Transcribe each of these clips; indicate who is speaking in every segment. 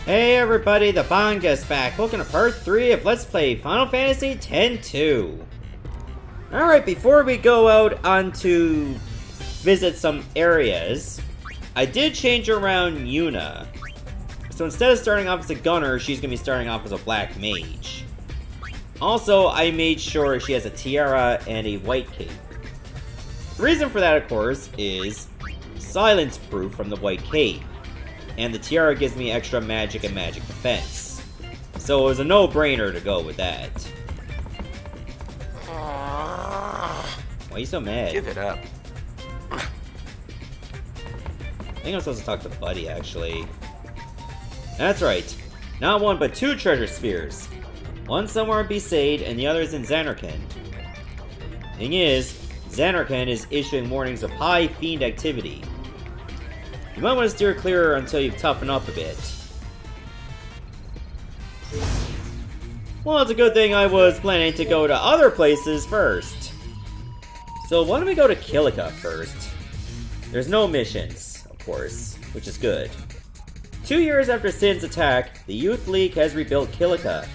Speaker 1: Hey everybody, the Banga's back. Welcome to part 3 of Let's Play Final Fantasy X-2. Alright, before we go out on to visit some areas, I did change around Yuna. So instead of starting off as a gunner, she's going to be starting off as a black mage. Also, I made sure she has a tiara and a white cape. The reason for that, of course, is silence proof from the white cape. And the tiara gives me extra magic and magic defense. So it was a no-brainer to go with that. Why are you so mad?
Speaker 2: Give it up.
Speaker 1: I think I'm supposed to talk to Buddy, actually. That's right. Not one, but 2 treasure spheres. One somewhere in Besaid, and the other is in Zanarkand. Thing is, Zanarkand is issuing warnings of high fiend activity. You might want to steer clear until you've toughened up a bit. Well, it's a good thing I was planning to go to other places first. So why don't we go to Kilika first? There's no missions, of course, which is good. 2 years after Sin's attack, the Youth League has rebuilt Kilika.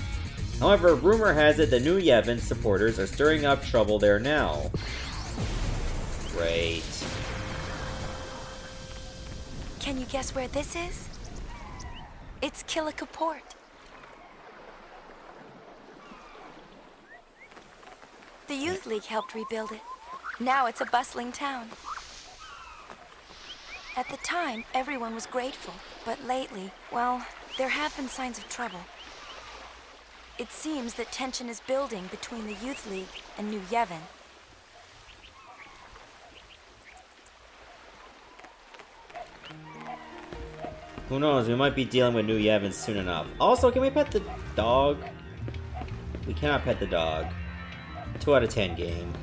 Speaker 1: However, rumor has it the New Yevon supporters are stirring up trouble there now. Great.
Speaker 3: Can you guess where this is? It's Kilika Port. The Youth League helped rebuild it. Now it's a bustling town. At the time, everyone was grateful, but lately, well, there have been signs of trouble. It seems that tension is building between the Youth League and New Yevon.
Speaker 1: Who knows, we might be dealing with New Yevon soon enough. Also, can we pet the dog? We cannot pet the dog. 2 out of 10 game.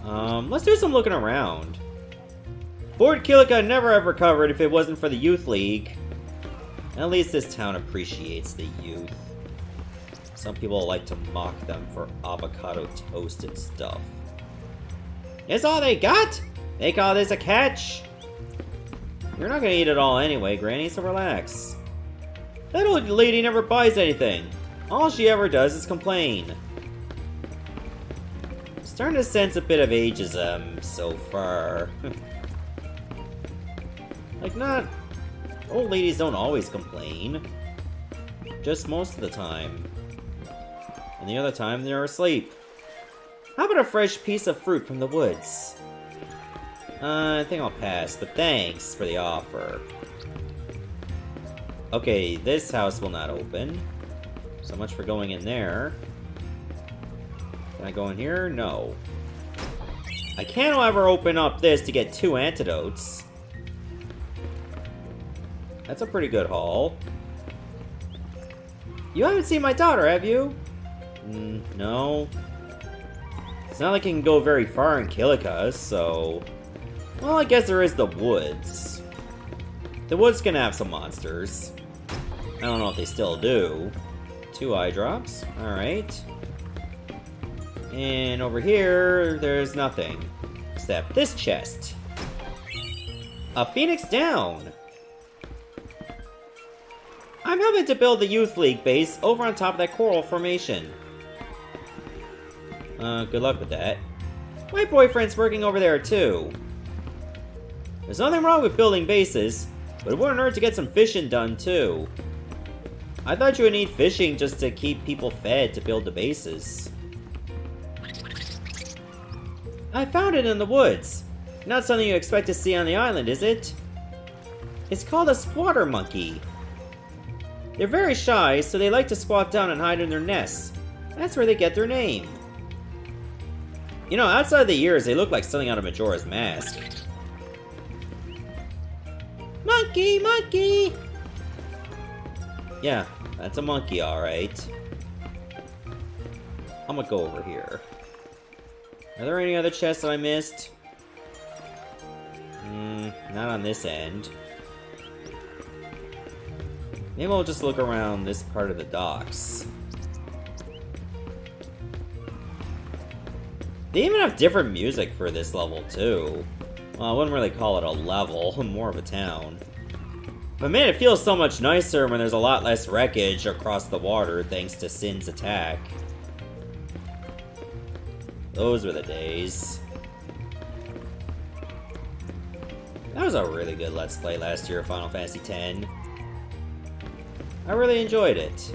Speaker 1: Let's do some looking around. Fort Kilika never have recovered if it wasn't for the Youth League. At least this town appreciates the youth. Some people like to mock them for avocado toast and stuff. It's all they got? They call this a catch? You're not gonna eat it all anyway, Granny, so relax. That old lady never buys anything. All she ever does is complain. I'm starting to sense a bit of ageism so far. Like, not... Old ladies don't always complain. Just most of the time. And the other time, they're asleep. How about a fresh piece of fruit from the woods? I think I'll pass, but thanks for the offer. Okay, this house will not open. So much for going in there. Can I go in here? No. I can, however, open up this to get 2 antidotes. That's a pretty good haul. You haven't seen my daughter, have you? No. It's not like I can go very far in Kilika, so... Well, I guess there is the woods. The woods can have some monsters. I don't know if they still do. 2 eye drops. Alright. And over here, there's nothing. Except this chest. A phoenix down! I'm helping to build the Youth League base over on top of that coral formation. Good luck with that. My boyfriend's working over there too. There's nothing wrong with building bases, but it wouldn't hurt to get some fishing done too. I thought you would need fishing just to keep people fed to build the bases. I found it in the woods. Not something you expect to see on the island, is it? It's called a squatter monkey. They're very shy, so they like to squat down and hide in their nests. That's where they get their name. You know, outside of the ears, they look like something out of Majora's Mask. Monkey, monkey! Yeah, that's a monkey, alright. I'm gonna go over here. Are there any other chests that I missed? Not on this end. Maybe I'll just look around this part of the docks. They even have different music for this level, too. Well, I wouldn't really call it a level, more of a town. But man, it feels so much nicer when there's a lot less wreckage across the water thanks to Sin's attack. Those were the days. That was a really good Let's Play last year of Final Fantasy X. I really enjoyed it.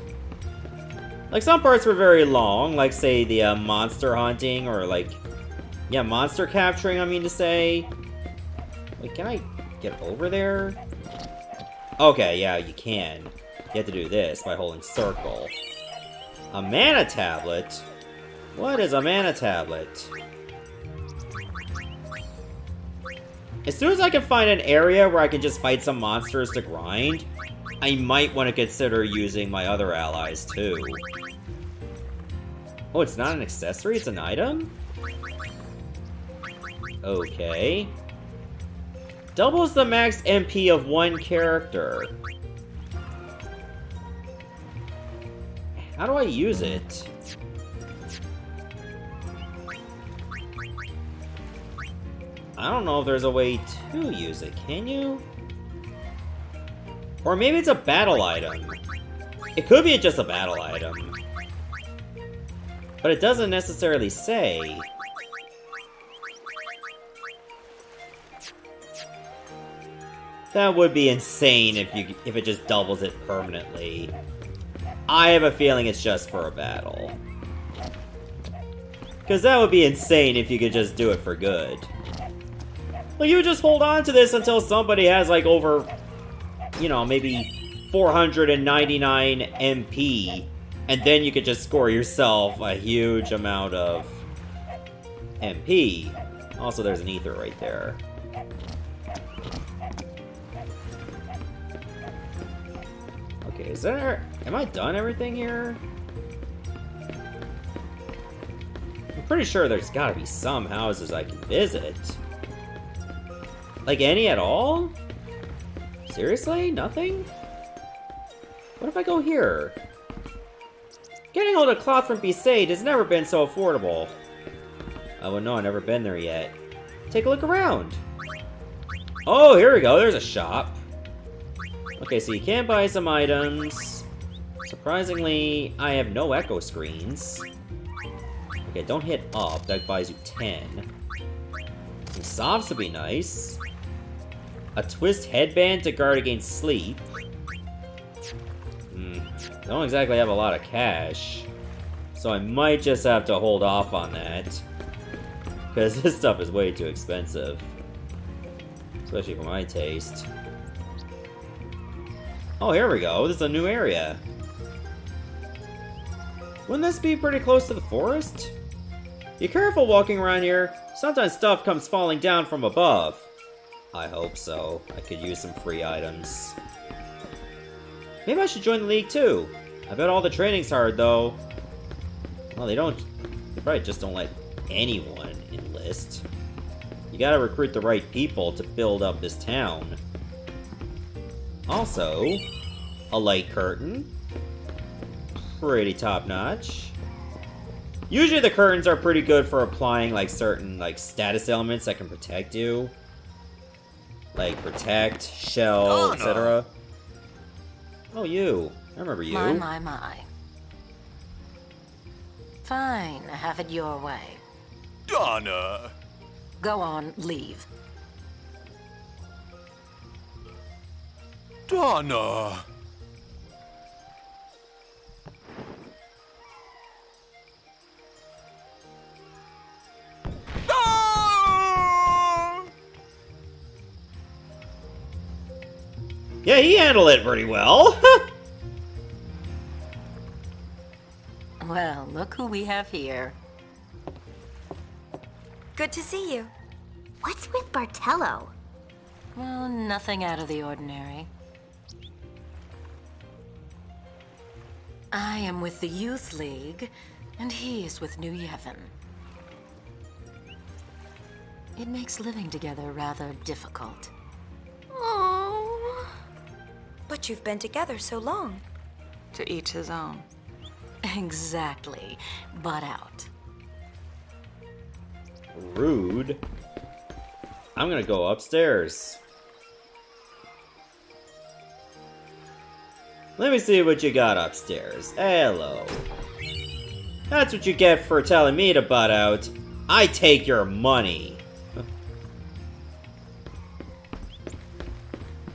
Speaker 1: Like, some parts were very long, like, say, the monster hunting, or, like, yeah, monster capturing, I mean to say. Wait, can I get over there? Okay, yeah, you can. You have to do this by holding circle. A mana tablet? What is a mana tablet? As soon as I can find an area where I can just fight some monsters to grind, I might want to consider using my other allies, too. Oh, it's not an accessory, it's an item? Okay. Doubles the max MP of one character. How do I use it? I don't know if there's a way to use it. Can you? Or maybe it's a battle item. It could be just a battle item. But it doesn't necessarily say. That would be insane if it just doubles it permanently. I have a feeling it's just for a battle. Because that would be insane if you could just do it for good. Well, you just hold on to this until somebody has, like, over, you know, maybe 499 MP, and then you could just score yourself a huge amount of MP. Also, there's an ether right there. Okay, is there... Am I done everything here? I'm pretty sure there's gotta be some houses I can visit. Like, any at all? Seriously? Nothing? What if I go here? Getting hold of cloth from Besaid has never been so affordable. Oh, well, no, I've never been there yet. Take a look around. Oh, here we go. There's a shop. Okay, so you can buy some items. Surprisingly, I have no echo screens. Okay, don't hit up. That buys you 10. Some softs would be nice. A twist headband to guard against sleep. Don't exactly have a lot of cash. So I might just have to hold off on that. Because this stuff is way too expensive. Especially for my taste. Oh, here we go. This is a new area. Wouldn't this be pretty close to the forest? Be careful walking around here. Sometimes stuff comes falling down from above. I hope so. I could use some free items. Maybe I should join the league too. I bet all the training's hard though. Well, they probably just don't let anyone enlist. You gotta recruit the right people to build up this town. Also, a light curtain. Pretty top-notch. Usually the curtains are pretty good for applying like certain like status elements that can protect you. Like protect, shell, etc. Oh, you. I remember you.
Speaker 3: My. Fine, have it your way.
Speaker 2: Donna!
Speaker 3: Go on, leave.
Speaker 2: Donna!
Speaker 1: Yeah, he handled it pretty well.
Speaker 3: Well, look who we have here.
Speaker 4: Good to see you. What's with Bartello?
Speaker 3: Well, nothing out of the ordinary. I am with the Youth League, and he is with New Yevon. It makes living together rather difficult.
Speaker 4: Oh. But you've been together so long.
Speaker 5: To each his own.
Speaker 3: Exactly. Butt out.
Speaker 1: Rude. I'm gonna go upstairs. Let me see what you got upstairs. Hello. That's what you get for telling me to butt out. I take your money.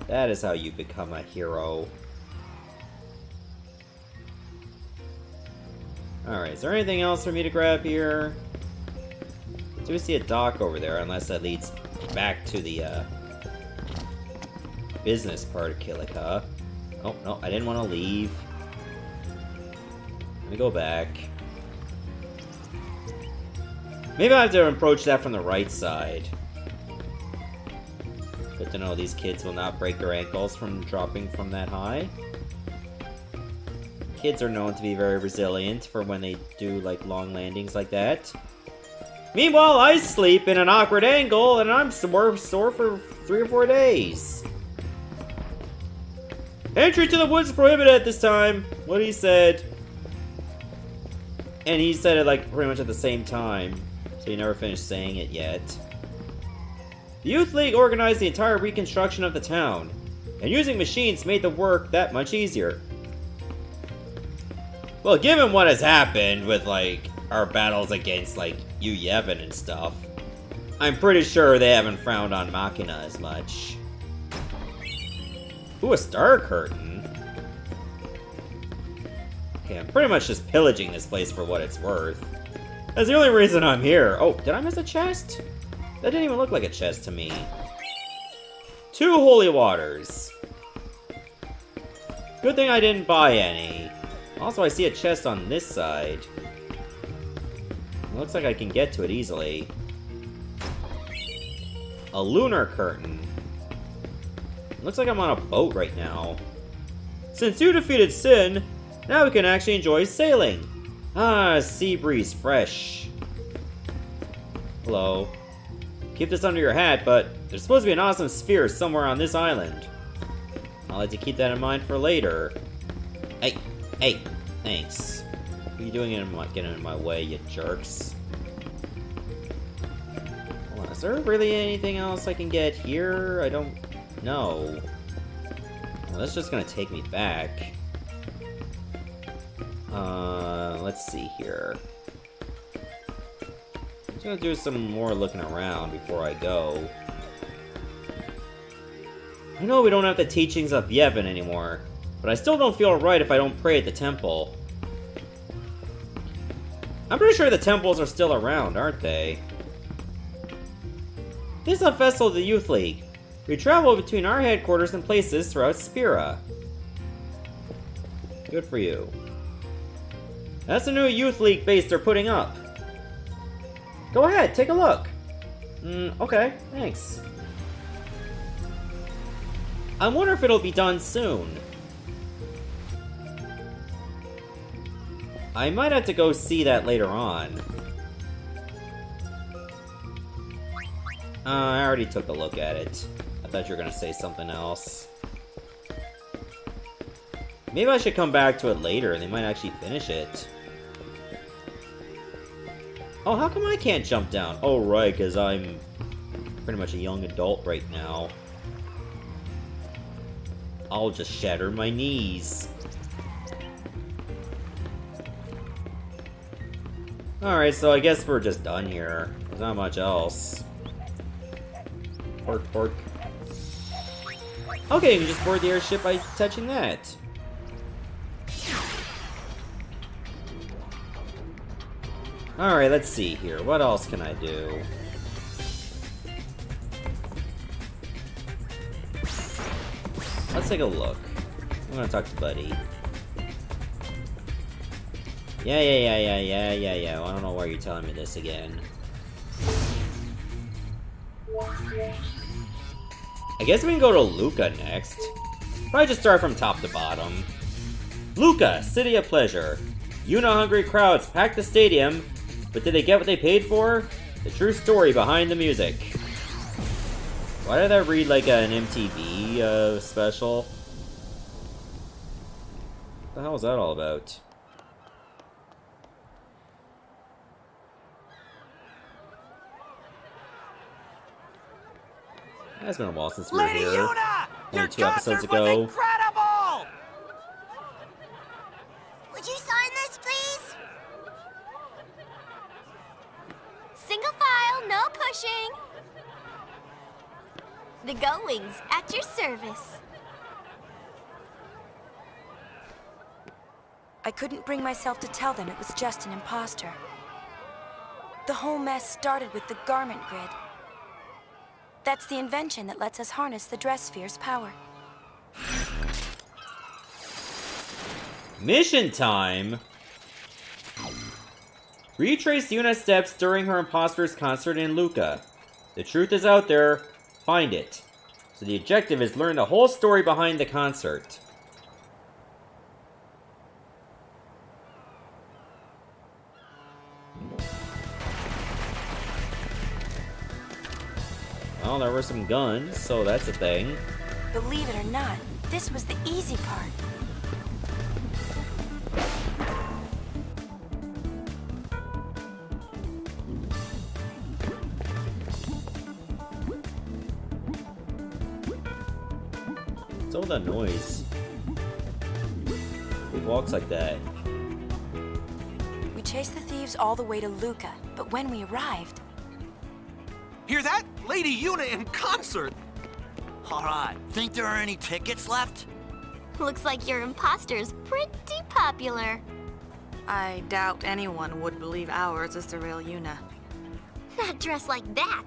Speaker 1: That is how you become a hero. Alright, is there anything else for me to grab here? Do we see a dock over there, unless that leads back to the business part of Kilika. Oh, no, I didn't want to leave. Let me go back. Maybe I have to approach that from the right side. Good to know these kids will not break their ankles from dropping from that high. Kids are known to be very resilient for when they do, like, long landings like that. Meanwhile, I sleep in an awkward angle, and I'm sore for 3 or 4 days. Entry to the woods prohibited at this time. What he said. And he said it, like, pretty much at the same time. So he never finished saying it yet. The Youth League organized the entire reconstruction of the town. And using machines made the work that much easier. Well, given what has happened with, like, our battles against, like, Yevon and stuff, I'm pretty sure they haven't frowned on Machina as much. Ooh, a star curtain. Okay, I'm pretty much just pillaging this place for what it's worth. That's the only reason I'm here. Oh, did I miss a chest? That didn't even look like a chest to me. 2 holy waters. Good thing I didn't buy any. Also, I see a chest on this side. It looks like I can get to it easily. A lunar curtain. Looks like I'm on a boat right now. Since you defeated Sin, now we can actually enjoy sailing. Ah, sea breeze fresh. Hello. Keep this under your hat, but there's supposed to be an awesome sphere somewhere on this island. I'll let you keep that in mind for later. Hey, thanks. What are you doing getting in my way, you jerks? Hold on, is there really anything else I can get here? I don't know. Well, that's just gonna take me back. Let's see here. I'm just gonna do some more looking around before I go. I know we don't have the teachings of Yevon anymore, but I still don't feel right if I don't pray at the temple. I'm pretty sure the temples are still around, aren't they? This is a vessel of the Youth League. We travel between our headquarters and places throughout Spira. Good for you. That's the new Youth League base they're putting up. Go ahead, take a look. Okay, thanks. I wonder if it'll be done soon. I might have to go see that later on. I already took a look at it. I thought you were gonna say something else. Maybe I should come back to it later and they might actually finish it. Oh, how come I can't jump down? Oh, right, because I'm pretty much a young adult right now. I'll just shatter my knees. Alright, so I guess we're just done here. There's not much else. Pork, pork. Okay, you can just board the airship by touching that. Alright, let's see here. What else can I do? Let's take a look. I'm gonna talk to Buddy. Yeah. I don't know why you're telling me this again. I guess we can go to Luca next. Probably just start from top to bottom. Luca, City of Pleasure. Yuna-hungry crowds packed the stadium, but did they get what they paid for? The true story behind the music. Why did I read like an MTV special? What the hell was that all about? It's been a while since we were here.
Speaker 6: Yuna!
Speaker 1: Only 2 episodes ago.
Speaker 6: Incredible! The Gullwings, at your service.
Speaker 3: I couldn't bring myself to tell them it was just an imposter. The whole mess started with the garment grid. That's the invention that lets us harness the dress sphere's power.
Speaker 1: Mission time! Retrace Yuna's steps during her imposter's concert in Luca. The truth is out there, find it. So the objective is learn the whole story behind the concert. Well, there were some guns, so that's a thing.
Speaker 3: Believe it or not, this was the easy part.
Speaker 1: What's all that noise? Who walks like that?
Speaker 3: We chased the thieves all the way to Luca, but when we arrived...
Speaker 7: Hear that? Lady Yuna in concert!
Speaker 8: Alright, think there are any tickets left?
Speaker 6: Looks like your imposter's pretty popular.
Speaker 5: I doubt anyone would believe ours is the real Yuna.
Speaker 6: Not dressed like that.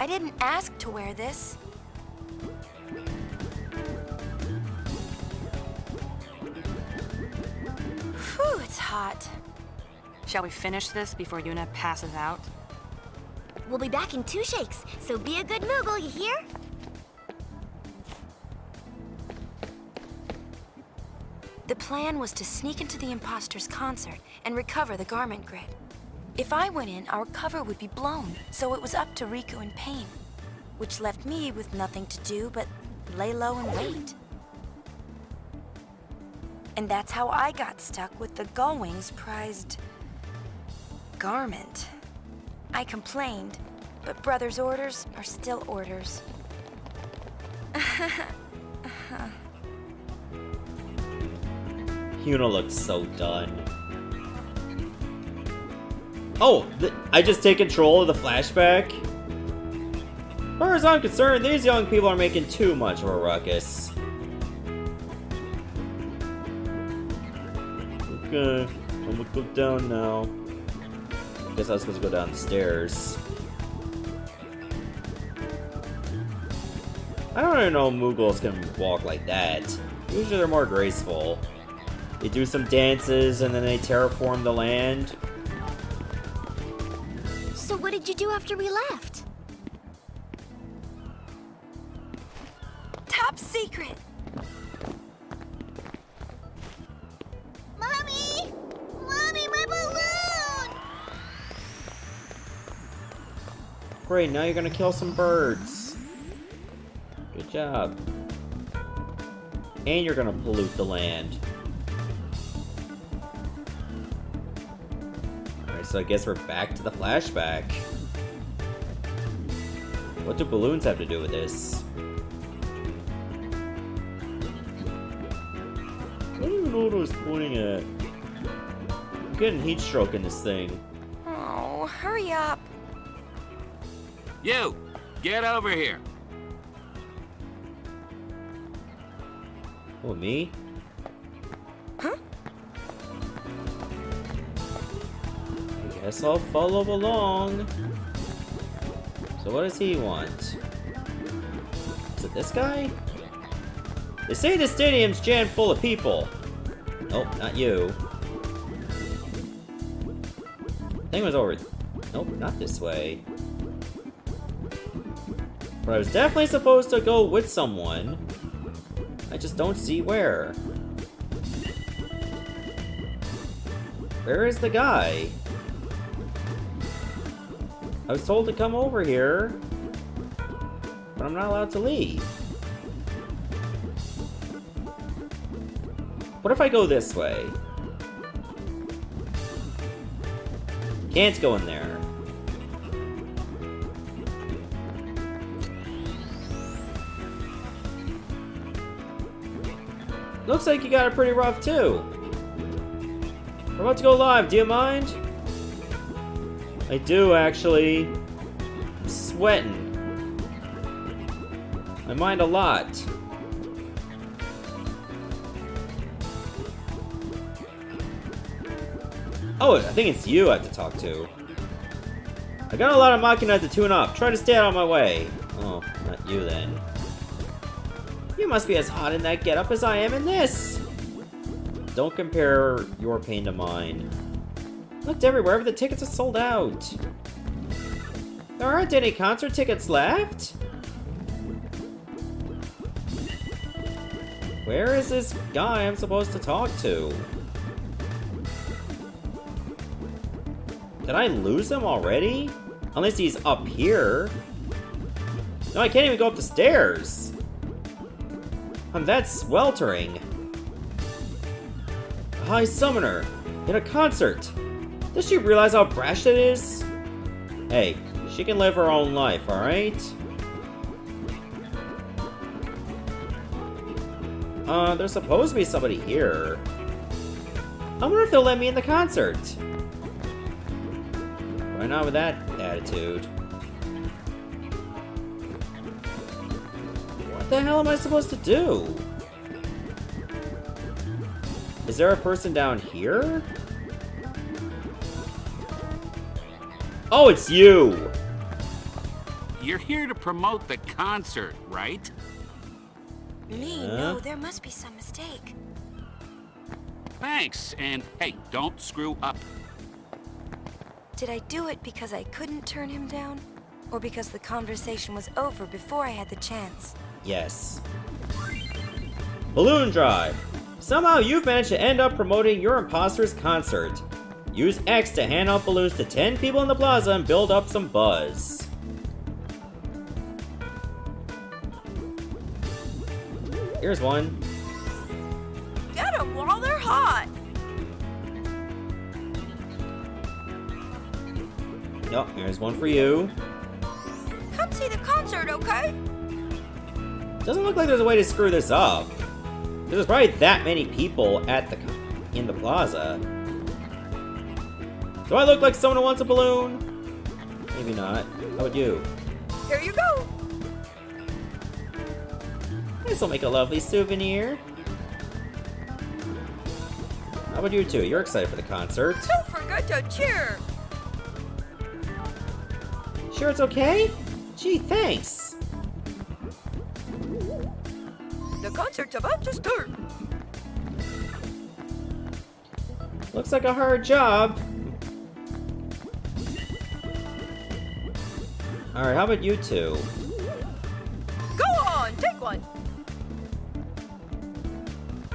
Speaker 3: I didn't ask to wear this. Whew, it's hot.
Speaker 5: Shall we finish this before Yuna passes out?
Speaker 6: We'll be back in 2 shakes, so be a good Moogle, you hear?
Speaker 3: The plan was to sneak into the imposter's concert and recover the garment grid. If I went in, our cover would be blown, so it was up to Riku and Pain, which left me with nothing to do but lay low and wait. And that's how I got stuck with the Gullwings' prized garment. I complained, but Brother's orders are still orders.
Speaker 1: Yuna looks so done. Oh, I just take control of the flashback? As far as I'm concerned, these young people are making too much of a ruckus. Okay, I'm gonna go down now. Guess I was supposed to go down the stairs. I don't even know Moogles can walk like that. Usually they're more graceful. They do some dances and then they terraform the land.
Speaker 6: So what did you do after we left?
Speaker 3: Top secret!
Speaker 6: Mommy! Mommy, my balloon!
Speaker 1: Great, now you're gonna kill some birds. Good job. And you're gonna pollute the land. Alright, so I guess we're back to the flashback. What do balloons have to do with this? I don't even know what I was pointing at. I'm getting heat stroke in this thing.
Speaker 3: Oh, hurry up.
Speaker 7: You! Get over here!
Speaker 1: Oh, me?
Speaker 3: Huh?
Speaker 1: I guess I'll follow along. So what does he want? Is it this guy? They say the stadium's jammed full of people. Nope, not you. I think it was over... Nope, not this way. But I was definitely supposed to go with someone. I just don't see where. Where is the guy? I was told to come over here, but I'm not allowed to leave. What if I go this way? Can't go in there. Looks like you got it pretty rough too. We're about to go live, do you mind? I do actually. I'm sweating. I mind a lot. Oh, I think it's you I have to talk to. I got a lot of Machina to tune up. Try to stay out of my way. Oh, not you then. You must be as hot in that getup as I am in this. Don't compare your pain to mine. Looked everywhere, but the tickets are sold out. There aren't any concert tickets left? Where is this guy I'm supposed to talk to? Did I lose him already? Unless he's up here. No, I can't even go up the stairs. I'm that sweltering. A high summoner in a concert. Does she realize how brash it is? Hey, she can live her own life, alright? There's supposed to be somebody here. I wonder if they'll let me in the concert. Why not with that attitude? What the hell am I supposed to do? Is there a person down here? Oh, it's you!
Speaker 9: You're here to promote the concert, right?
Speaker 3: Me? No, there must be some mistake.
Speaker 9: Thanks, and hey, don't screw up.
Speaker 3: Did I do it because I couldn't turn him down? Or because the conversation was over before I had the chance?
Speaker 1: Yes. Balloon Drive. Somehow you've managed to end up promoting your imposter's concert. Use X to hand out balloons to 10 people in the plaza and build up some buzz. Here's one.
Speaker 5: Get them while they're hot.
Speaker 1: Yup, here's one for you.
Speaker 5: Come see the concert, okay?
Speaker 1: Doesn't look like there's a way to screw this up. There's probably that many people at in the plaza. Do I look like someone who wants a balloon? Maybe not. How about you?
Speaker 5: Here you go.
Speaker 1: This will make a lovely souvenir. How about you two? You're excited for the concert.
Speaker 5: Don't forget to cheer.
Speaker 1: Sure it's okay? Gee, thanks.
Speaker 5: The concert's about to start.
Speaker 1: Looks like a hard job. Alright, how about you two?
Speaker 5: Go on, take one.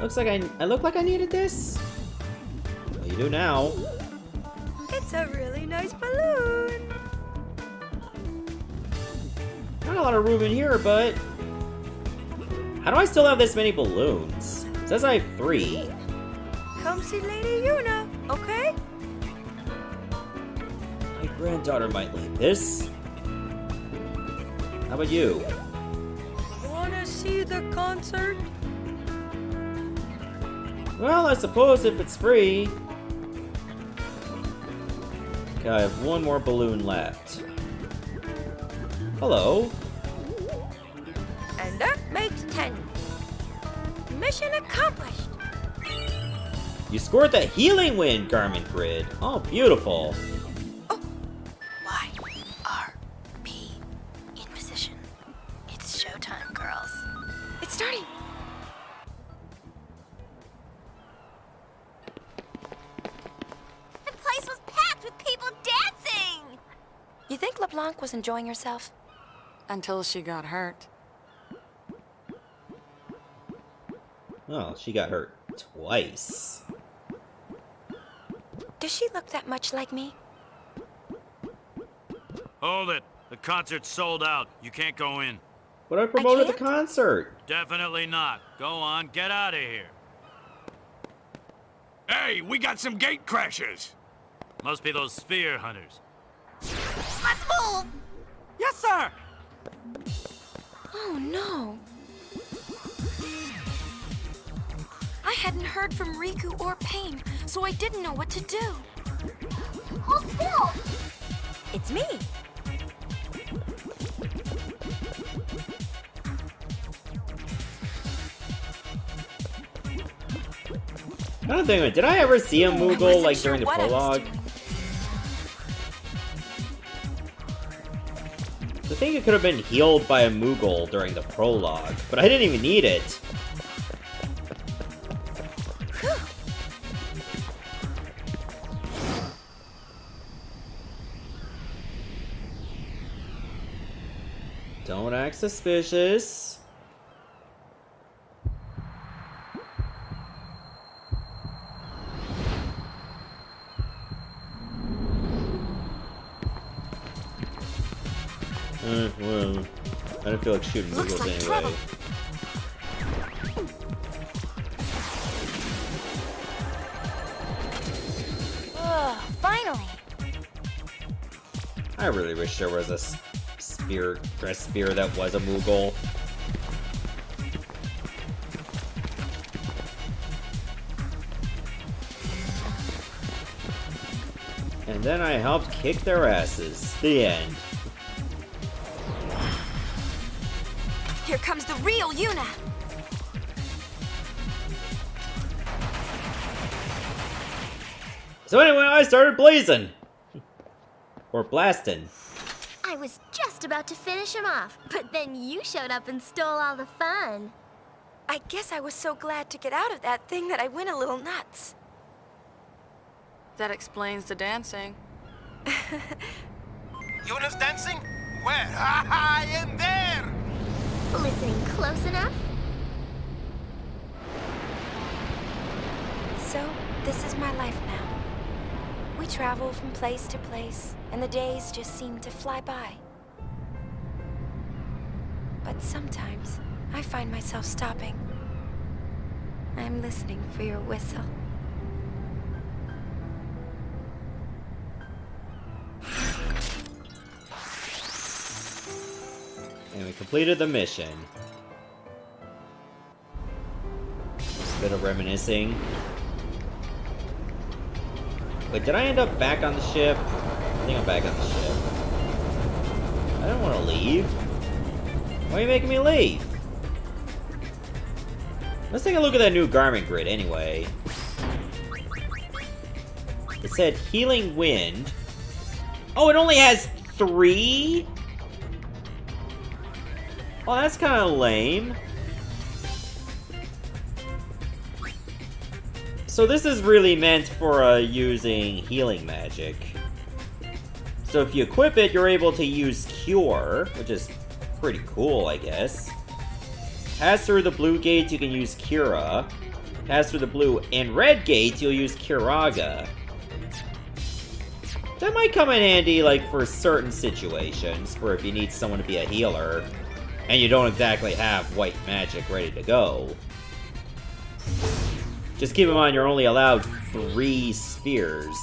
Speaker 1: Looks like I look like I needed this? Well, you do now.
Speaker 5: It's a really nice balloon.
Speaker 1: Not a lot of room in here, but... How do I still have this many balloons? It says I have 3.
Speaker 5: Come see Lady Yuna, okay?
Speaker 1: My granddaughter might like this. How about you?
Speaker 5: Wanna see the concert?
Speaker 1: Well, I suppose if it's free. Okay, I have one more balloon left. Hello.
Speaker 5: And that makes 10. Mission accomplished.
Speaker 1: You scored the healing wind garment grid. Oh, beautiful.
Speaker 3: Y-R-P. In position. It's showtime, girls. It's starting.
Speaker 6: The place was packed with people dancing!
Speaker 3: You think LeBlanc was enjoying herself?
Speaker 5: Until she got hurt.
Speaker 1: Oh, she got hurt twice.
Speaker 3: Does she look that much like me?
Speaker 8: Hold it. The concert's sold out. You can't go in.
Speaker 1: But I promoted the
Speaker 3: can't?
Speaker 1: concert.
Speaker 8: Definitely not. Go on, get out of here.
Speaker 2: Hey, we got some gate crashers.
Speaker 8: Must be those sphere hunters.
Speaker 6: Let's move!
Speaker 7: Yes, sir!
Speaker 3: Oh no. I hadn't heard from Riku or Pain, so I didn't know what to do.
Speaker 6: Hold still!
Speaker 3: It's me.
Speaker 1: Another thing, did I ever see a Moogle
Speaker 3: wasn't
Speaker 1: like
Speaker 3: sure
Speaker 1: during the
Speaker 3: what I was
Speaker 1: prologue?
Speaker 3: doing.
Speaker 1: I think it could have been healed by a Moogle during the prologue, but I didn't even need it. Don't act suspicious. Well, I don't feel like shooting
Speaker 3: Looks
Speaker 1: Moogles
Speaker 3: like
Speaker 1: anyway.
Speaker 3: trouble. Ugh, finally.
Speaker 1: I really wish there was a dress spear that was a Moogle. And then I helped kick their asses. The end.
Speaker 3: Here comes the real Yuna.
Speaker 1: So anyway, I started blazing. Or blasting.
Speaker 6: I was just about to finish him off, but then you showed up and stole all the fun.
Speaker 4: I guess I was so glad to get out of that thing that I went a little nuts.
Speaker 5: That explains the dancing.
Speaker 7: Yuna's dancing? Where? I am there!
Speaker 6: Listening close enough?
Speaker 4: So, this is my life now. We travel from place to place, and the days just seem to fly by. But sometimes, I find myself stopping. I'm listening for your whistle.
Speaker 1: And we completed the mission. Just a bit of reminiscing. Wait, did I end up back on the ship? I think I'm back on the ship. I don't want to leave. Why are you making me leave? Let's take a look at that new garment grid anyway. It said Healing Wind. Oh, it only has 3? Well, that's kind of lame. So this is really meant for using healing magic. So if you equip it, you're able to use Cure, which is pretty cool, I guess. Pass through the blue gate, you can use Cura. Pass through the blue and red gates, you'll use Curaga. That might come in handy, like, for certain situations, where if you need someone to be a healer, and you don't exactly have white magic ready to go. Just keep in mind you're only allowed 3 spears.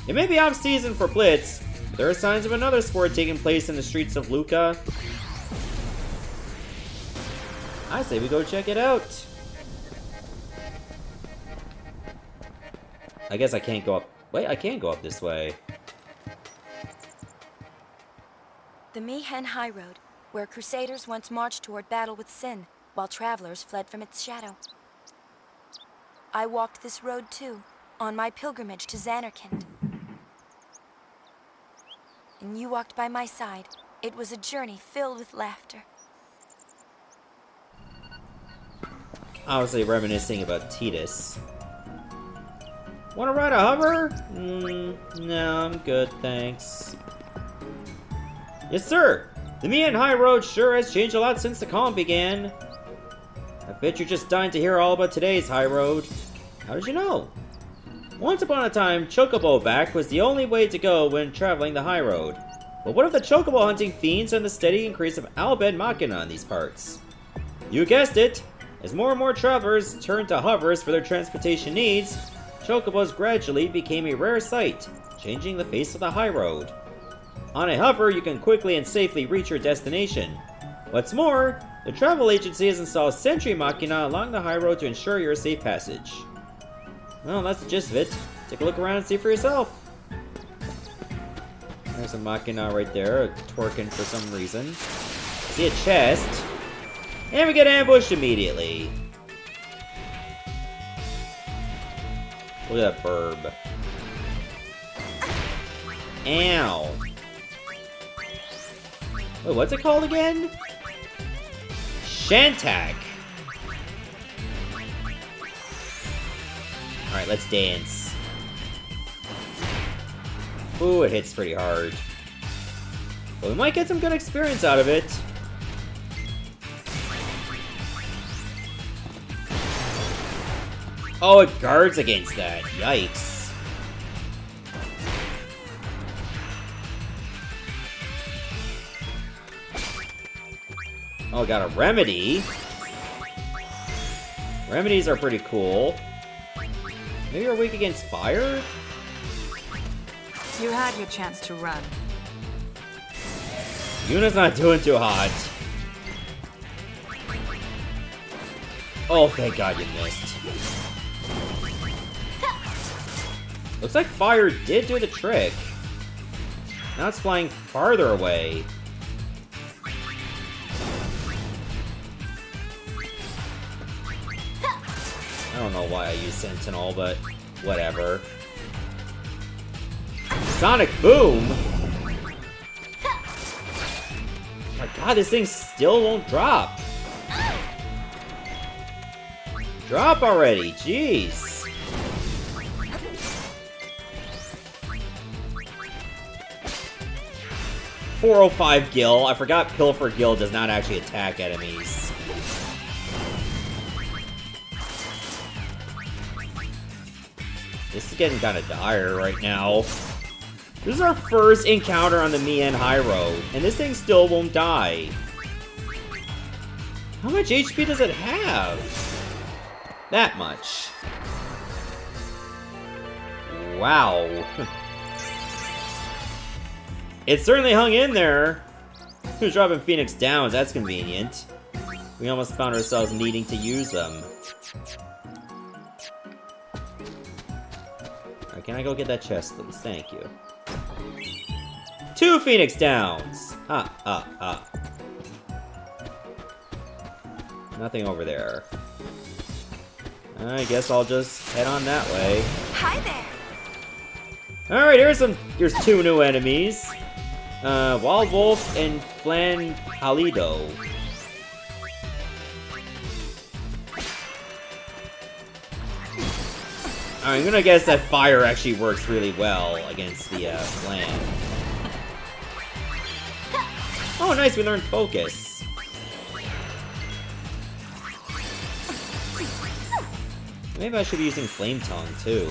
Speaker 1: It may be off-season for Blitz, but there are signs of another sport taking place in the streets of Luca. I say we go check it out. I guess I can't go up. Wait, I can go up this way.
Speaker 3: The Miihen Highroad, where crusaders once marched toward battle with sin, while travelers fled from its shadow. I walked this road too, on my pilgrimage to Zanarkand. And you walked by my side. It was a journey filled with laughter.
Speaker 1: Obviously reminiscing about Titus. Wanna ride a hover? No, I'm good, thanks. Yes, sir! The Miihen Highroad sure has changed a lot since the calm began. I bet you're just dying to hear all about today's Highroad. How did you know? Once upon a time, Chocobo back was the only way to go when traveling the Highroad. But what if the Chocobo hunting fiends and the steady increase of Albed Machina in these parts? You guessed it! As more and more travelers turned to hovers for their transportation needs, Chocobos gradually became a rare sight, changing the face of the Highroad. On a hover, you can quickly and safely reach your destination. What's more, the travel agency has installed Sentry Machina along the Highroad to ensure your safe passage. Well, that's the gist of it. Take a look around and see for yourself. There's a Machina right there, twerking for some reason. See a chest. And we get ambushed immediately. Look at that burb. Ow. Wait, what's it called again? Shantak. Alright, let's dance. Ooh, it hits pretty hard. But we might get some good experience out of it. Oh, it guards against that. Yikes. Oh, got a remedy. Remedies are pretty cool. Maybe you're weak against fire?
Speaker 5: You had your chance to run.
Speaker 1: Yuna's not doing too hot. Oh, thank God you missed. Looks like fire did do the trick. Now it's flying farther away. I don't know why I use Sentinel, but whatever. Sonic Boom? My God, this thing still won't drop. Drop already, jeez. .405 Gil. I forgot Pilfer Gil does not actually attack enemies. This is getting kind of dire right now. This is our first encounter on the Miihen Highroad, and this thing still won't die. How much HP does it have? That much. Wow. It certainly hung in there. Who's dropping Phoenix Downs? That's convenient. We almost found ourselves needing to use them. Alright, can I go get that chest, please? Thank you. 2 Phoenix Downs! Nothing over there. I guess I'll just head on that way.
Speaker 3: Hi there.
Speaker 1: Alright, here's 2 new enemies. Wild Wolf and Flan Halido. I'm gonna guess that fire actually works really well against the Flan. Oh, nice, we learned Focus. Maybe I should be using Flame Tongue, too.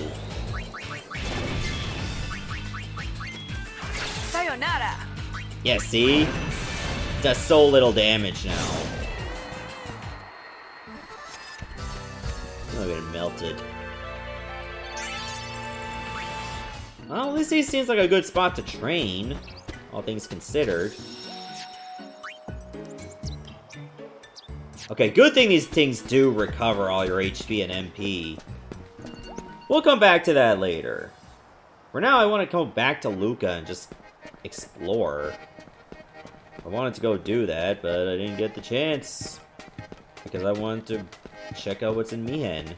Speaker 5: Sayonara!
Speaker 1: Yeah, see? Does so little damage now. Oh, it melted. Well, at least he seems like a good spot to train, all things considered. Okay, good thing these things do recover all your HP and MP. We'll come back to that later. For now, I want to go back to Luca and just explore. I wanted to go do that, but I didn't get the chance. Because I wanted to check out what's in Miihen.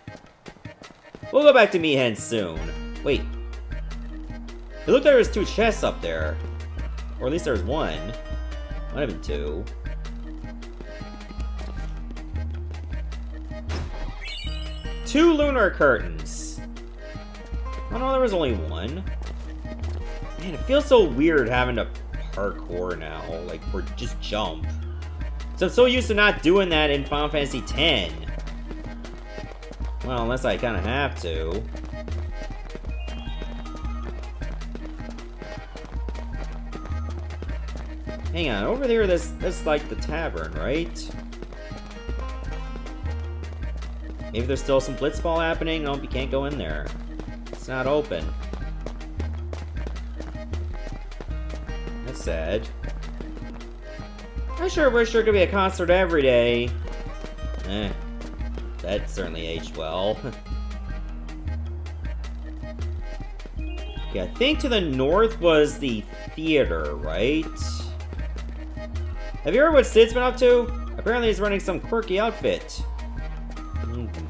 Speaker 1: We'll go back to Miihen soon. Wait. It looked like there was 2 chests up there. Or at least there was 1. Might have been 2. Two lunar curtains. Oh no, there was only 1. Man, it feels so weird having to parkour now, like, or just jump. So I'm so used to not doing that in Final Fantasy X. Well, unless I kind of have to. Hang on, over there, that's like the tavern, right? Maybe there's still some blitzball happening? Nope, you can't go in there. It's not open. That's sad. I sure wish there could be a concert every day. That certainly aged well. Okay, I think to the north was the theater, right? Have you heard what Sid's been up to? Apparently he's running some quirky outfit.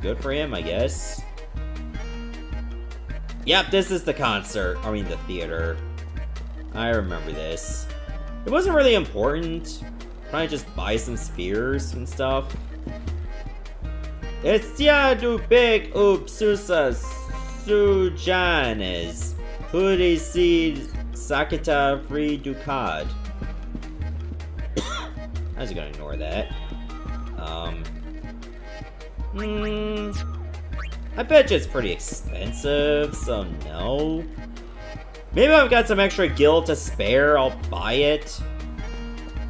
Speaker 1: Good for him, I guess. Yep, this is the concert. I mean, the theater. I remember this. It wasn't really important. Probably just buy some spheres and stuff. It's ya du big upsusa sujanes. Hudi si sakita free ducad. I was gonna ignore that. I bet you it's pretty expensive, so no. Maybe I've got some extra gil to spare, I'll buy it.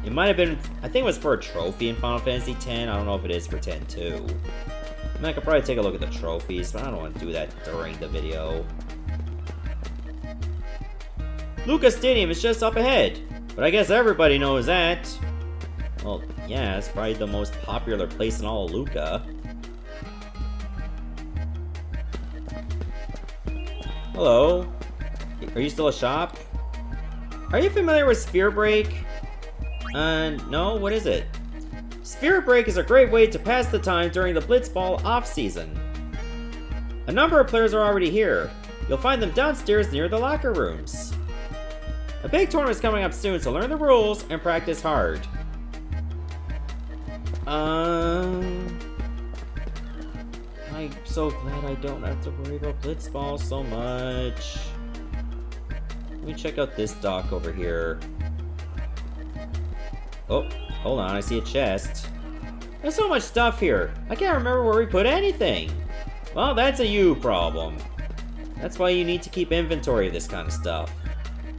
Speaker 1: It might have been, I think it was for a trophy in Final Fantasy X. I don't know if it is for 10 too. I mean, I could probably take a look at the trophies, but I don't want to do that during the video. Luca Stadium is just up ahead, but I guess everybody knows that. Well, yeah, it's probably the most popular place in all of Luca. Hello. Are you still a shop? Are you familiar with Sphere Break? No, what is it? Sphere Break is a great way to pass the time during the Blitzball off-season. A number of players are already here. You'll find them downstairs near the locker rooms. A big tournament is coming up soon, so learn the rules and practice hard. I'm so glad I don't have to worry about Blitzball so much. Let me check out this dock over here. Oh, hold on, I see a chest. There's so much stuff here. I can't remember where we put anything. Well, that's a you problem. That's why you need to keep inventory of this kind of stuff.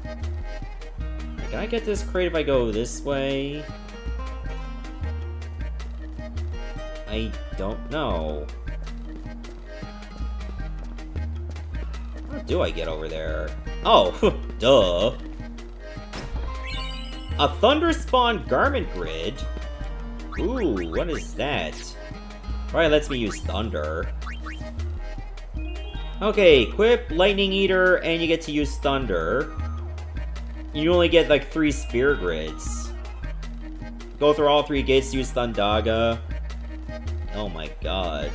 Speaker 1: Can I get this crate if I go this way? I don't know. How do I get over there? Oh, duh. A Thunder Spawn garment grid? Ooh, what is that? Probably lets me use Thunder. Okay, equip Lightning Eater and you get to use Thunder. You only get like 3 sphere grids. Go through all 3 gates to use Thundaga. Oh my god.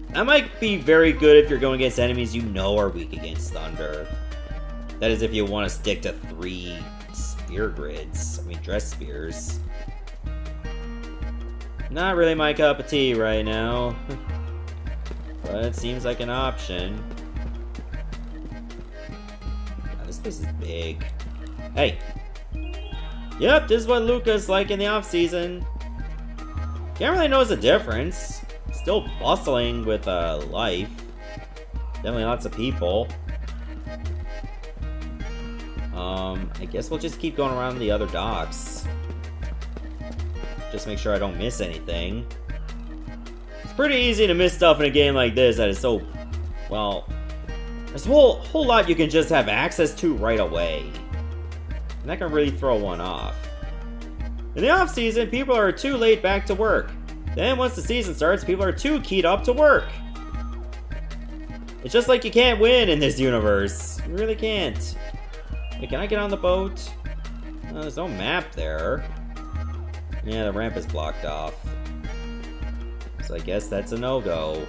Speaker 1: That might be very good if you're going against enemies you know are weak against Thunder. That is if you want to stick to 3 sphere grids. I mean, dress spears. Not really my cup of tea right now. But it seems like an option. Wow, this place is big. Hey! Yep, this is what Luca's like in the off-season. Can't really notice a difference. Still bustling with life. Definitely lots of people. I guess we'll just keep going around the other docks. Just make sure I don't miss anything. It's pretty easy to miss stuff in a game like this that is so... well... there's a whole lot you can just have access to right away. And that can really throw one off. In the off-season, people are too laid back to work. Then once the season starts, people are too keyed up to work. It's just like you can't win in this universe. You really can't. Wait, can I get on the boat? Oh, there's no map there. Yeah, the ramp is blocked off. So I guess that's a no-go.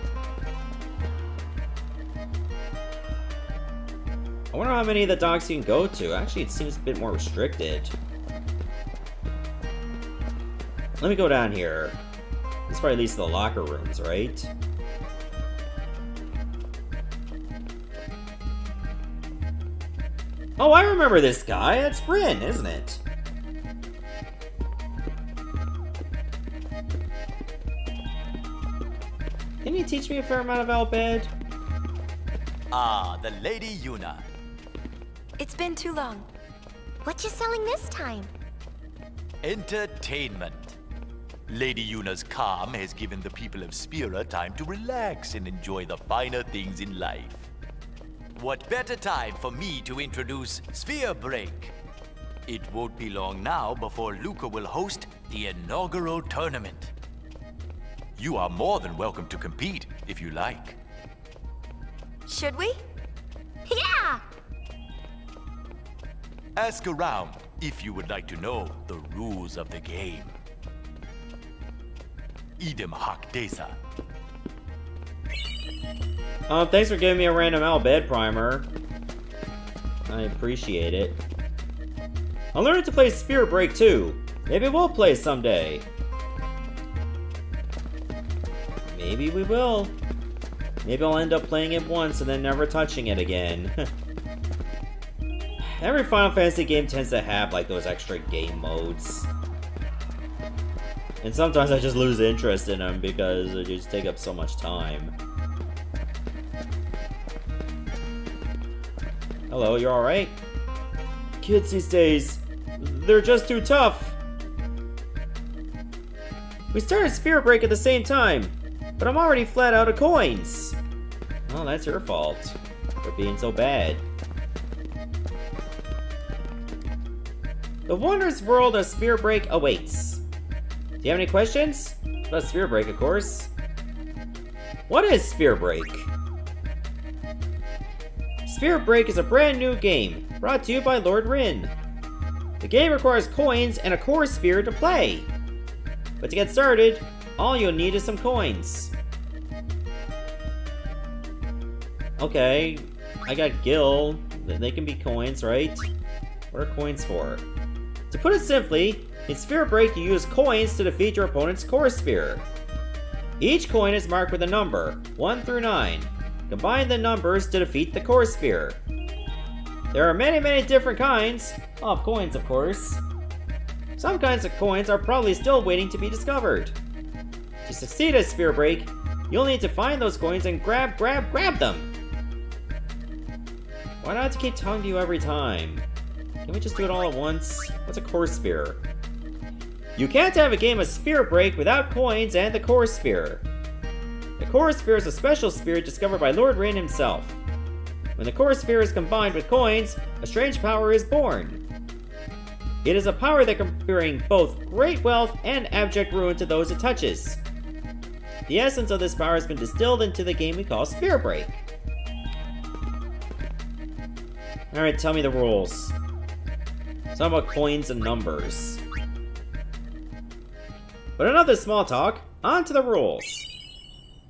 Speaker 1: I wonder how many of the docks you can go to. Actually, it seems a bit more restricted. Let me go down here. This probably leads to the locker rooms, right? Oh, I remember this guy. That's Rin, isn't it? Can you teach me a fair amount of Albed?
Speaker 8: Ah, the Lady Yuna.
Speaker 3: It's been too long.
Speaker 6: What you selling this time?
Speaker 8: Entertainment. Lady Yuna's calm has given the people of Spira time to relax and enjoy the finer things in life. What better time for me to introduce Sphere Break? It won't be long now before Luca will host the inaugural tournament. You are more than welcome to compete if you like.
Speaker 3: Should we?
Speaker 6: Yeah!
Speaker 8: Ask around if you would like to know the rules of the game. Idem Hak Desa.
Speaker 1: Thanks for giving me a random L bed primer. I appreciate it. I'm learning to play Sphere Break too. Maybe we'll play someday. Maybe we will. Maybe I'll end up playing it once and then never touching it again. Every Final Fantasy game tends to have like those extra game modes. And sometimes I just lose interest in them because they just take up so much time. Hello, you alright? Kids these days, they're just too tough. We started Sphere Break at the same time, but I'm already flat out of coins. Well, that's your fault for being so bad. The wondrous world of Sphere Break awaits. Do you have any questions? About Sphere Break, of course. What is Sphere Break? Sphere Break is a brand new game, brought to you by Lord Rin. The game requires coins and a core sphere to play. But to get started, all you'll need is some coins. Okay, I got Gil. They can be coins, right? What are coins for? To put it simply, in Sphere Break you use coins to defeat your opponent's core sphere. Each coin is marked with a number, 1 through 9. Combine the numbers to defeat the core sphere. There are many different kinds of coins, of course. Some kinds of coins are probably still waiting to be discovered. To succeed at Sphere Break, you'll need to find those coins and grab them! Why do I have to keep telling you every time? Can we just do it all at once? What's a core sphere? You can't have a game of Sphere Break without coins and the core sphere. The core sphere is a special sphere discovered by Lord Rin himself. When the core sphere is combined with coins, a strange power is born. It is a power that can bring both great wealth and abject ruin to those it touches. The essence of this power has been distilled into the game we call Sphere Break. Alright, tell me the rules. It's all about coins and numbers. But enough of this small talk, on to the rules.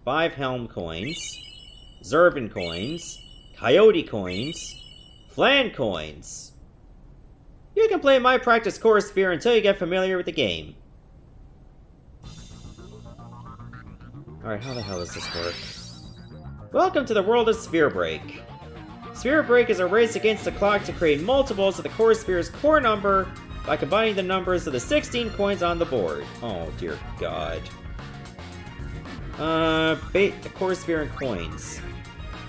Speaker 1: 5 Helm coins, Zervin coins, Coyote coins, Flan coins. You can play My Practice Core Sphere until you get familiar with the game. Alright, how the hell does this work? Welcome to the world of Sphere Break. Sphere Break is a race against the clock to create multiples of the core sphere's core number by combining the numbers of the 16 coins on the board. Oh dear god. The core sphere and coins.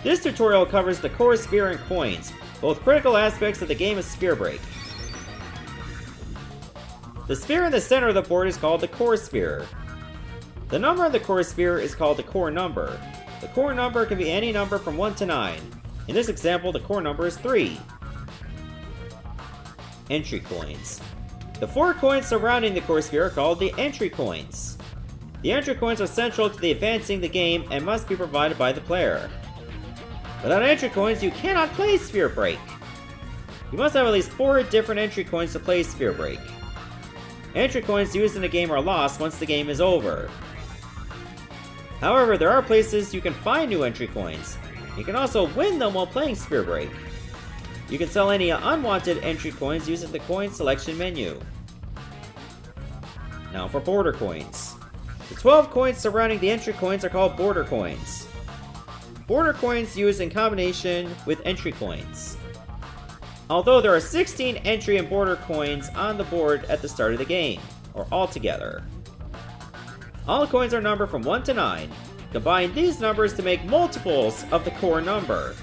Speaker 1: This tutorial covers the core sphere and coins, both critical aspects of the game of Sphere Break. The sphere in the center of the board is called the core sphere. The number on the core sphere is called the core number. The core number can be any number from 1 to 9. In this example, the core number is 3. Entry coins. The 4 coins surrounding the core sphere are called the entry coins. The entry coins are central to the advancing the game and must be provided by the player. Without entry coins, you cannot play Sphere Break. You must have at least 4 different entry coins to play Sphere Break. Entry coins used in the game are lost once the game is over. However, there are places you can find new entry coins. You can also win them while playing Sphere Break. You can sell any unwanted entry coins using the coin selection menu. Now for border coins. The 12 coins surrounding the entry coins are called border coins. Border coins used in combination with entry coins. Although there are 16 entry and border coins on the board at the start of the game, or altogether. All coins are numbered from 1 to 9. Combine these numbers to make multiples of the core number.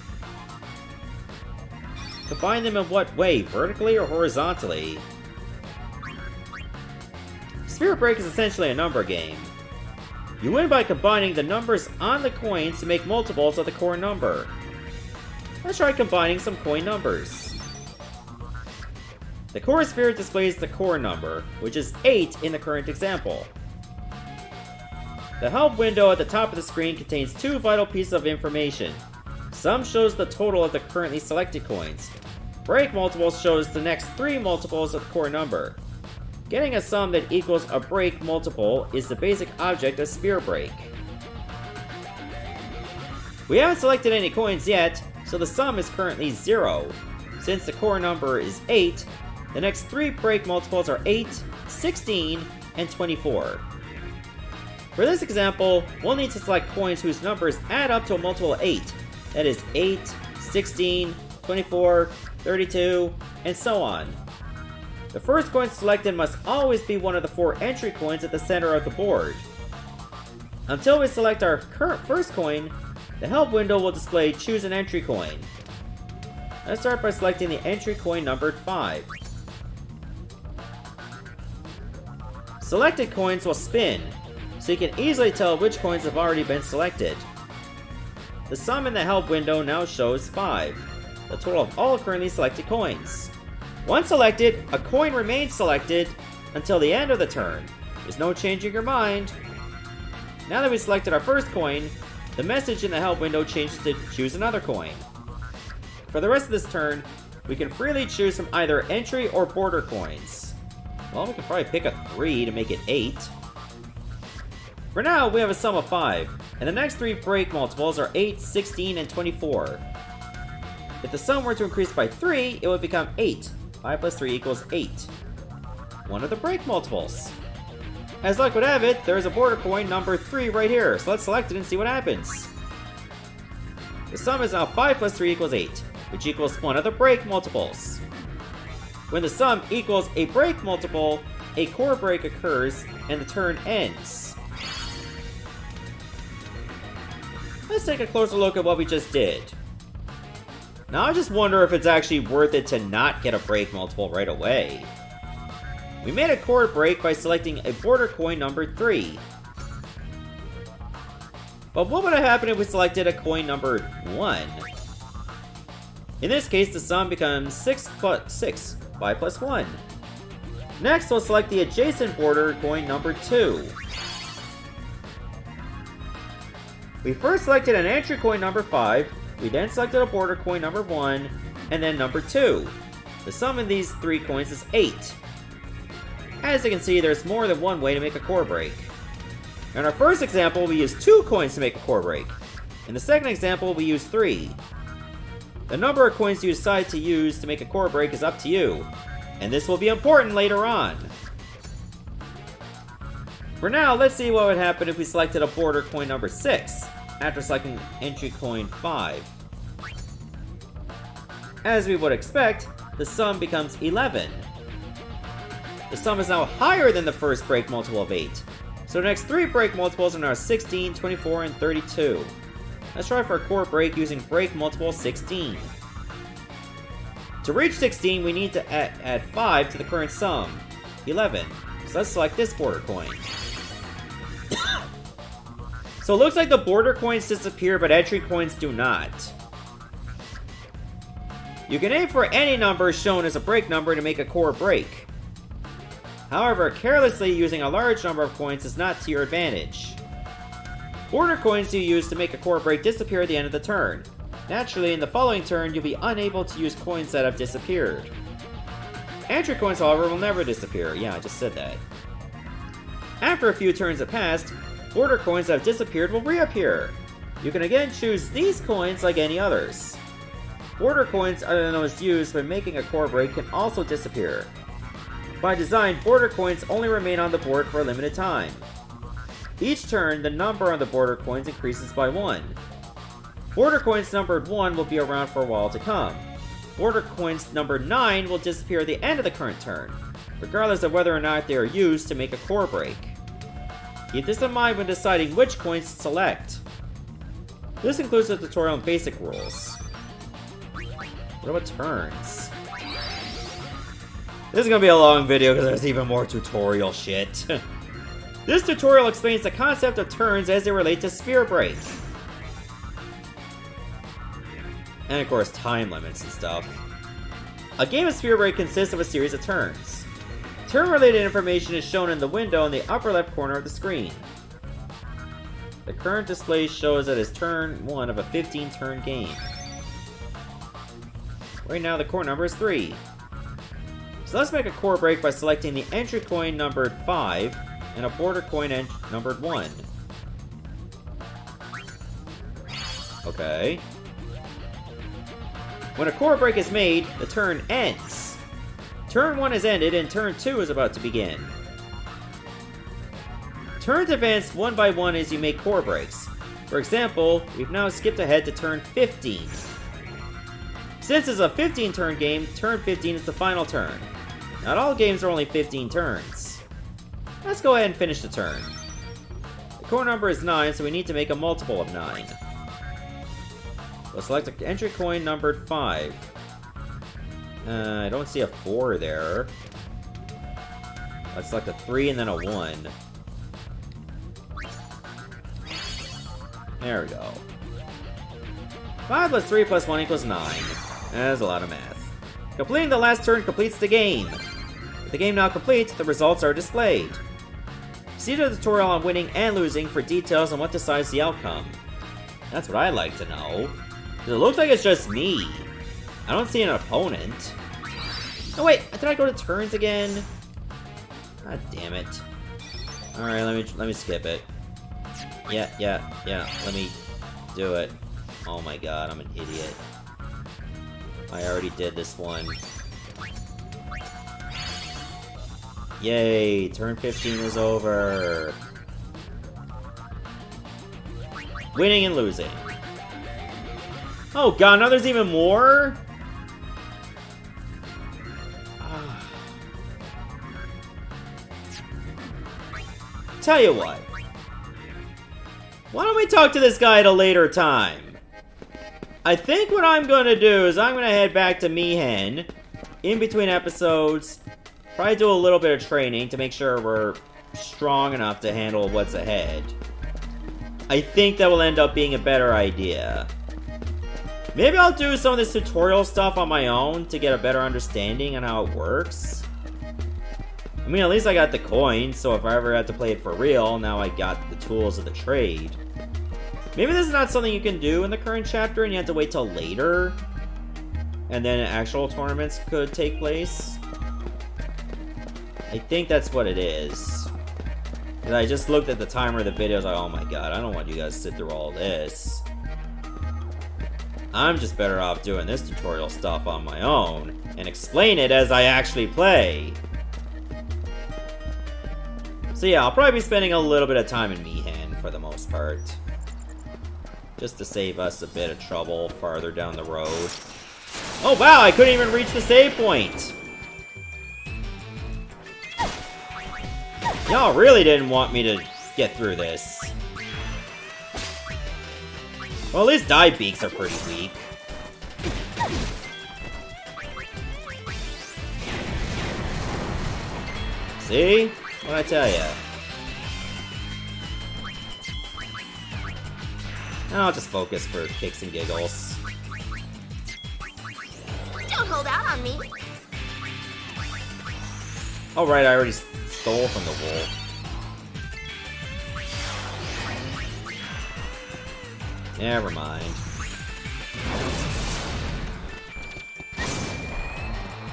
Speaker 1: Combine them in what way, vertically or horizontally? Sphere Break is essentially a number game. You win by combining the numbers on the coins to make multiples of the core number. Let's try combining some coin numbers. The core sphere displays the core number, which is 8 in the current example. The help window at the top of the screen contains 2 vital pieces of information. Sum shows the total of the currently selected coins. Break multiples shows the next 3 multiples of the core number. Getting a sum that equals a break multiple is the basic object of Sphere Break. We haven't selected any coins yet, so the sum is currently 0. Since the core number is 8, the next 3 break multiples are 8, 16, and 24. For this example, we'll need to select coins whose numbers add up to a multiple of 8. That is 8, 16, 24, 32, and so on. The first coin selected must always be one of the 4 entry coins at the center of the board. Until we select our current first coin, the help window will display choose an entry coin. Let's start by selecting the entry coin numbered 5. Selected coins will spin, so you can easily tell which coins have already been selected. The sum in the help window now shows 5, the total of all currently selected coins. Once selected, a coin remains selected until the end of the turn. There's no changing your mind. Now that we've selected our first coin, the message in the help window changes to choose another coin. For the rest of this turn, we can freely choose from either entry or border coins. Well, we can probably pick a 3 to make it 8. For now, we have a sum of 5, and the next 3 break multiples are 8, 16, and 24. If the sum were to increase by 3, it would become 8. 5 plus 3 equals 8. One of the break multiples. As luck would have it, there is a border coin number 3 right here, so let's select it and see what happens. The sum is now 5 plus 3 equals 8, which equals one of the break multiples. When the sum equals a break multiple, a core break occurs and the turn ends. Let's take a closer look at what we just did. Now I just wonder if it's actually worth it to not get a break multiple right away. We made a core break by selecting a border coin number 3. But what would have happened if we selected a coin number 1? In this case, the sum becomes 6 plus 6, 5 plus 1. Next, we'll select the adjacent border coin number 2. We first selected an entry coin number 5, we then selected a border coin number 1, and then number 2. The sum in these 3 coins is 8. As you can see, there's more than one way to make a core break. In our first example, we used 2 coins to make a core break. In the second example, we used 3. The number of coins you decide to use to make a core break is up to you, and this will be important later on. For now, let's see what would happen if we selected a border coin number 6, after selecting entry coin 5. As we would expect, the sum becomes 11. The sum is now higher than the first break multiple of 8, so the next 3 break multiples are now 16, 24, and 32. Let's try for a core break using break multiple 16. To reach 16, we need to add 5 to the current sum, 11. So let's select this border coin. So it looks like the border coins disappear, but entry coins do not. You can aim for any number shown as a break number to make a core break. However, carelessly using a large number of coins is not to your advantage. Border coins you use to make a core break disappear at the end of the turn. Naturally, in the following turn, you'll be unable to use coins that have disappeared. Entry coins, however, will never disappear. Yeah, I just said that. After a few turns have passed, border coins that have disappeared will reappear. You can again choose these coins like any others. Border coins are the most used when making a core break can also disappear. By design, border coins only remain on the board for a limited time. Each turn, the number on the border coins increases by 1. Border coins numbered 1 will be around for a while to come. Border coins numbered 9 will disappear at the end of the current turn, regardless of whether or not they are used to make a core break. Keep this in mind when deciding which coins to select. This includes the tutorial and basic rules. What about turns? This is gonna be a long video because there's even more tutorial shit. This tutorial explains the concept of turns as they relate to Sphere Break. And of course, time limits and stuff. A game of Sphere Break consists of a series of turns. Turn-related information is shown in the window in the upper left corner of the screen. The current display shows that it's turn 1 of a 15-turn game. Right now, the core number is 3. So let's make a core break by selecting the entry coin numbered 5 and a border coin numbered 1. Okay. When a core break is made, the turn ends. Turn 1 is ended and turn 2 is about to begin. Turns advance one by one as you make core breaks. For example, we've now skipped ahead to turn 15. Since it's a 15-turn game, turn 15 is the final turn. Not all games are only 15 turns. Let's go ahead and finish the turn. The core number is 9, so we need to make a multiple of 9. We'll select an entry coin numbered 5. I don't see a 4 there. Let's select a 3 and then a 1. There we go. 5 plus 3 plus 1 equals 9. That's a lot of math. Completing the last turn completes the game. With the game now complete, the results are displayed. See the tutorial on winning and losing for details on what decides the outcome. That's what I'd like to know. It looks like it's just me. I don't see an opponent. Oh wait, did I go to turns again? God damn it. Alright, let me skip it. Yeah, let me do it. Oh my god, I'm an idiot. I already did this one. Yay, turn 15 is over. Winning and losing. Oh god, now there's even more? Tell you what. Why don't we talk to this guy at a later time? I think what I'm gonna do is I'm gonna head back to Miihen in between episodes. Probably do a little bit of training to make sure we're strong enough to handle what's ahead. I think that will end up being a better idea. Maybe I'll do some of this tutorial stuff on my own to get a better understanding on how it works. I mean, at least I got the coin, so if I ever had to play it for real, now I got the tools of the trade. Maybe this is not something you can do in the current chapter and you have to wait till later. And then actual tournaments could take place. I think that's what it is. And I just looked at the timer of the video, I was like, oh my god, I don't want you guys to sit through all this. I'm just better off doing this tutorial stuff on my own and explain it as I actually play. So yeah, I'll probably be spending a little bit of time in Miihen for the most part. Just to save us a bit of trouble farther down the road. Oh wow, I couldn't even reach the save point! Y'all really didn't want me to get through this. Well, at least dive beaks are pretty weak. See? What'd I tell ya? I'll just focus for kicks and giggles.
Speaker 6: Don't hold out on me.
Speaker 1: Oh right, I already stole from the wolf. Never mind.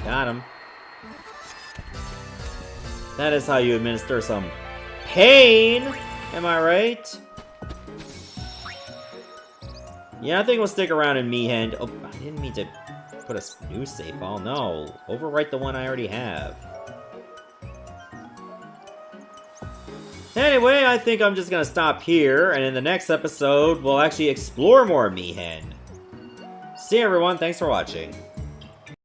Speaker 1: Got him. That is how you administer some pain! Am I right? Yeah, I think we'll stick around in Miihen. Oh, I didn't mean to put a new save file. No. Overwrite the one I already have. Anyway, I think I'm just gonna stop here, and in the next episode, we'll actually explore more Miihen. See you everyone, thanks for watching.